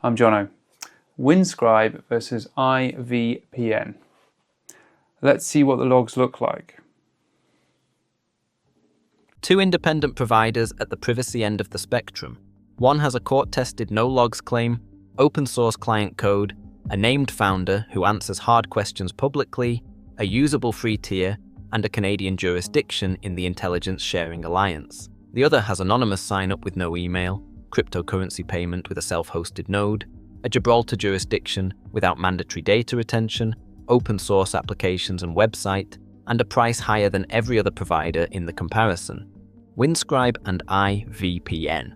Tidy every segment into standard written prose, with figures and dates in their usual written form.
I'm Jono. Windscribe versus IVPN. Let's see what the logs look like. Two independent providers at the privacy end of the spectrum. One has a court-tested no-logs claim, open-source client code, a named founder who answers hard questions publicly, a usable free tier, and a Canadian jurisdiction in the Intelligence Sharing Alliance. The other has anonymous sign-up with no email, cryptocurrency payment with a self-hosted node, a Gibraltar jurisdiction without mandatory data retention, open-source applications and website, and a price higher than every other provider in the comparison. Windscribe and IVPN.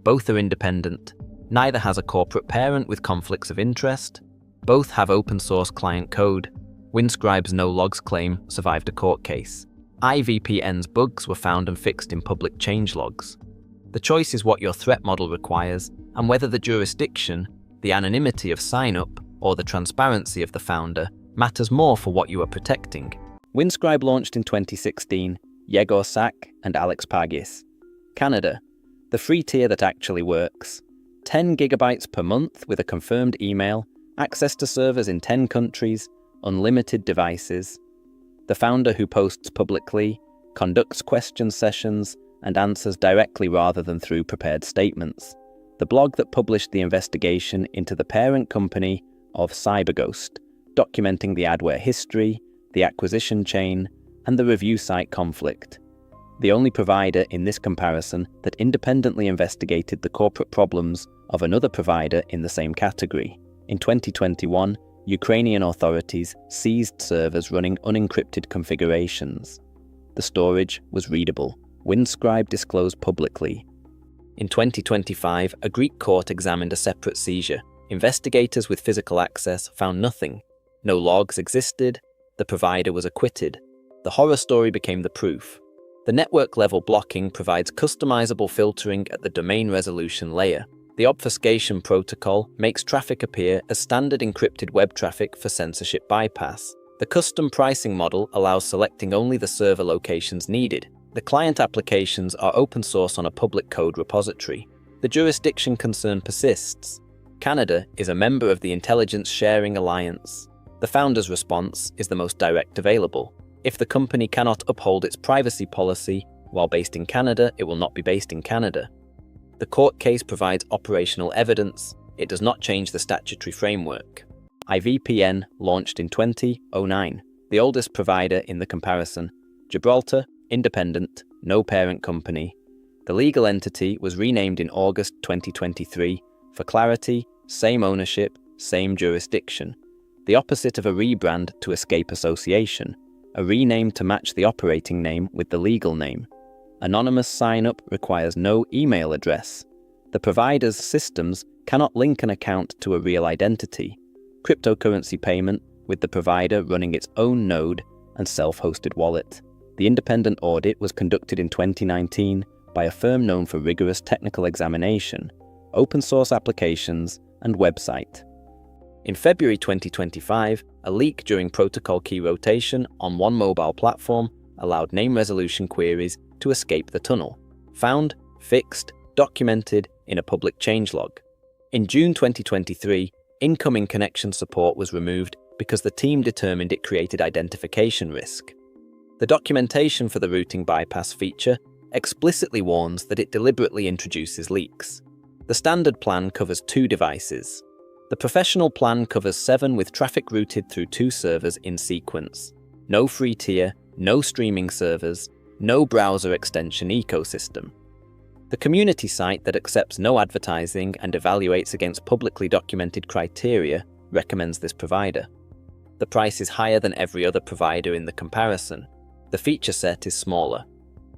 Both are independent. Neither has a corporate parent with conflicts of interest. Both have open-source client code. Windscribe's no-logs claim survived a court case. IVPN's bugs were found and fixed in public changelogs. The choice is what your threat model requires, and whether the jurisdiction, the anonymity of sign-up, or the transparency of the founder matters more for what you are protecting. Windscribe launched in 2016, Yegor Sak and Alex Pagis. Canada, the free tier that actually works. 10 gigabytes per month with a confirmed email, access to servers in 10 countries, unlimited devices. The founder who posts publicly, conducts question sessions, and answers directly rather than through prepared statements. The blog that published the investigation into the parent company of CyberGhost, documenting the adware history, the acquisition chain, and the review site conflict. The only provider in this comparison that independently investigated the corporate problems of another provider in the same category. In 2021, Ukrainian authorities seized servers running unencrypted configurations. The storage was readable. Windscribe disclosed publicly. In 2025, a Greek court examined a separate seizure. Investigators with physical access found nothing. No logs existed. The provider was acquitted. The horror story became the proof. The network-level blocking provides customizable filtering at the domain resolution layer. The obfuscation protocol makes traffic appear as standard encrypted web traffic for censorship bypass. The custom pricing model allows selecting only the server locations needed. The client applications are open source on a public code repository. The jurisdiction concern persists. Canada is a member of the Intelligence Sharing Alliance. The founder's response is the most direct available. If the company cannot uphold its privacy policy while based in Canada, it will not be based in Canada. The court case provides operational evidence. It does not change the statutory framework. IVPN launched in 2009. The oldest provider in the comparison. Gibraltar, independent, no parent company. The legal entity was renamed in August 2023. For clarity, same ownership, same jurisdiction. The opposite of a rebrand to escape association. A rename to match the operating name with the legal name. Anonymous sign-up requires no email address. The provider's systems cannot link an account to a real identity. Cryptocurrency payment with the provider running its own node and self-hosted wallet. The independent audit was conducted in 2019 by a firm known for rigorous technical examination, open source applications, and website. In February 2025, a leak during protocol key rotation on one mobile platform allowed name resolution queries to escape the tunnel. Found, fixed, documented in a public changelog. In June 2023, incoming connection support was removed because the team determined it created identification risk. The documentation for the routing bypass feature explicitly warns that it deliberately introduces leaks. The standard plan covers 2 devices. The professional plan covers 7 with traffic routed through 2 servers in sequence. No free tier, no streaming servers, no browser extension ecosystem. The community site that accepts no advertising and evaluates against publicly documented criteria recommends this provider. The price is higher than every other provider in the comparison. The feature set is smaller.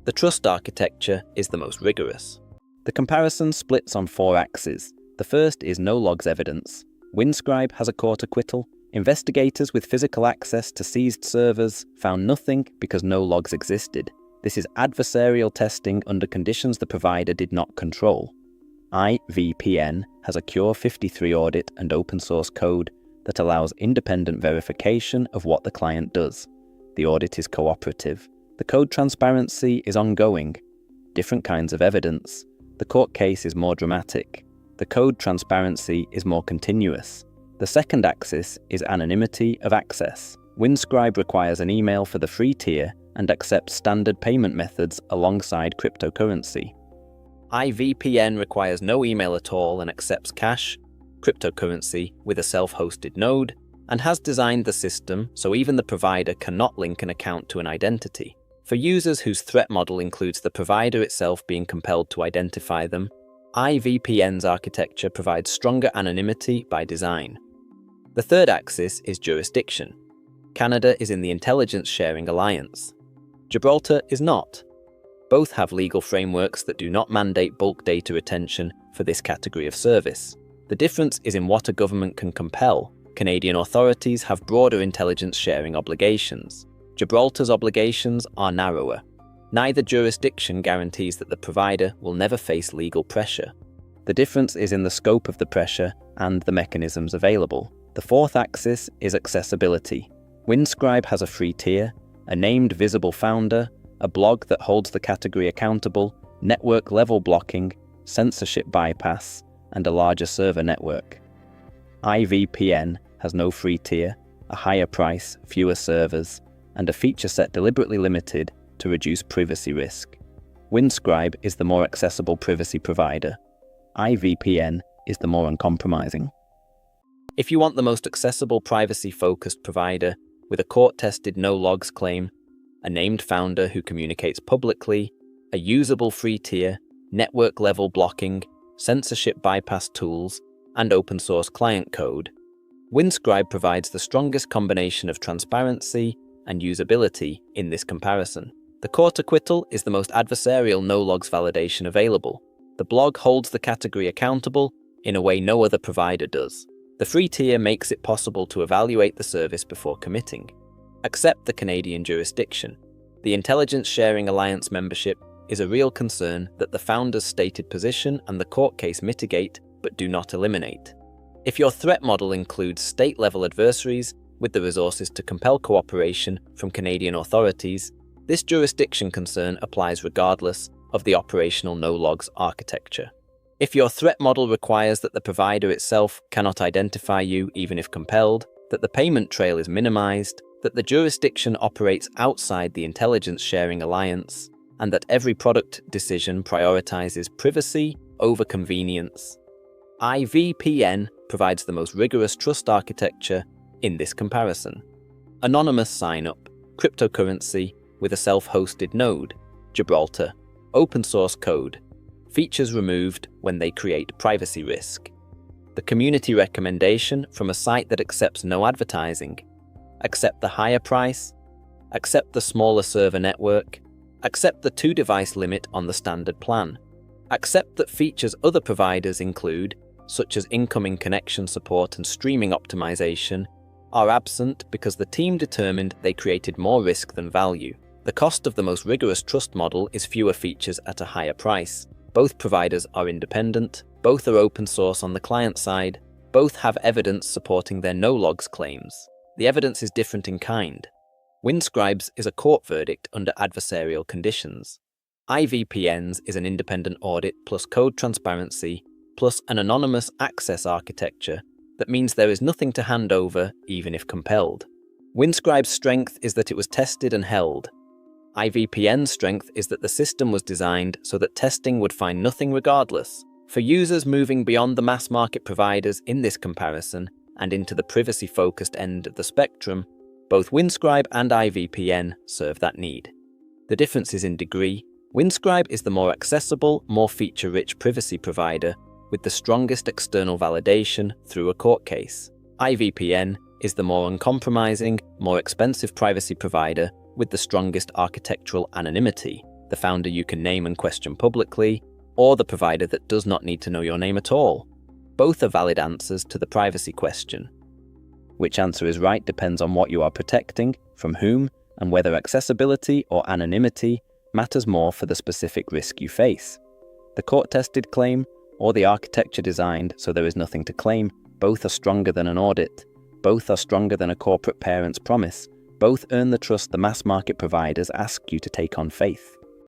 The trust architecture is the most rigorous. The comparison splits on 4 axes. The first is no logs evidence. Windscribe has a court acquittal. Investigators with physical access to seized servers found nothing because no logs existed. This is adversarial testing under conditions the provider did not control. IVPN has a Cure 53 audit and open source code that allows independent verification of what the client does. The audit is cooperative. The code transparency is ongoing. Different kinds of evidence. The court case is more dramatic. The code transparency is more continuous. The second axis is anonymity of access. Windscribe requires an email for the free tier and accepts standard payment methods alongside cryptocurrency. IVPN requires no email at all and accepts cash, cryptocurrency with a self-hosted node, and has designed the system so even the provider cannot link an account to an identity. For users whose threat model includes the provider itself being compelled to identify them, IVPN's architecture provides stronger anonymity by design. The third axis is jurisdiction. Canada is in the Intelligence Sharing Alliance. Gibraltar is not. Both have legal frameworks that do not mandate bulk data retention for this category of service. The difference is in what a government can compel. Canadian authorities have broader intelligence sharing obligations. Gibraltar's obligations are narrower. Neither jurisdiction guarantees that the provider will never face legal pressure. The difference is in the scope of the pressure and the mechanisms available. The fourth axis is accessibility. Windscribe has a free tier, a named visible founder, a blog that holds the category accountable, network-level blocking, censorship bypass, and a larger server network. IVPN has no free tier, a higher price, fewer servers, and a feature set deliberately limited to reduce privacy risk. Windscribe is the more accessible privacy provider. IVPN is the more uncompromising. If you want the most accessible privacy-focused provider with a court-tested no-logs claim, a named founder who communicates publicly, a usable free tier, network-level blocking, censorship bypass tools, and open-source client code, Windscribe provides the strongest combination of transparency and usability in this comparison. The court acquittal is the most adversarial no-logs validation available. The blog holds the category accountable in a way no other provider does. The free tier makes it possible to evaluate the service before committing. Accept the Canadian jurisdiction. The Intelligence Sharing Alliance membership is a real concern that the founder's stated position and the court case mitigate but do not eliminate. If your threat model includes state-level adversaries with the resources to compel cooperation from Canadian authorities, this jurisdiction concern applies regardless of the operational no-logs architecture. If your threat model requires that the provider itself cannot identify you even if compelled, that the payment trail is minimized, that the jurisdiction operates outside the Intelligence Sharing Alliance, and that every product decision prioritizes privacy over convenience, IVPN provides the most rigorous trust architecture in this comparison. Anonymous sign-up, cryptocurrency with a self-hosted node, Gibraltar, open source code, features removed when they create privacy risk. The community recommendation from a site that accepts no advertising, accept the higher price, accept the smaller server network, accept the 2-device limit on the standard plan, accept that features other providers include, such as incoming connection support and streaming optimization, are absent because the team determined they created more risk than value. The cost of the most rigorous trust model is fewer features at a higher price. Both providers are independent, both are open source on the client side, both have evidence supporting their no-logs claims. The evidence is different in kind. Windscribe's is a court verdict under adversarial conditions. IVPN's is an independent audit plus code transparency plus an anonymous access architecture that means there is nothing to hand over even if compelled. Windscribe's strength is that it was tested and held. IVPN's strength is that the system was designed so that testing would find nothing regardless. For users moving beyond the mass market providers in this comparison and into the privacy-focused end of the spectrum, both Windscribe and IVPN serve that need. The difference is in degree. Windscribe is the more accessible, more feature-rich privacy provider with the strongest external validation through a court case. IVPN is the more uncompromising, more expensive privacy provider with the strongest architectural anonymity, the founder you can name and question publicly, or the provider that does not need to know your name at all. Both are valid answers to the privacy question. Which answer is right depends on what you are protecting, from whom, and whether accessibility or anonymity matters more for the specific risk you face. The court-tested claim or the architecture designed so there is nothing to claim, both are stronger than an audit. Both are stronger than a corporate parent's promise. Both earn the trust the mass market providers ask you to take on faith.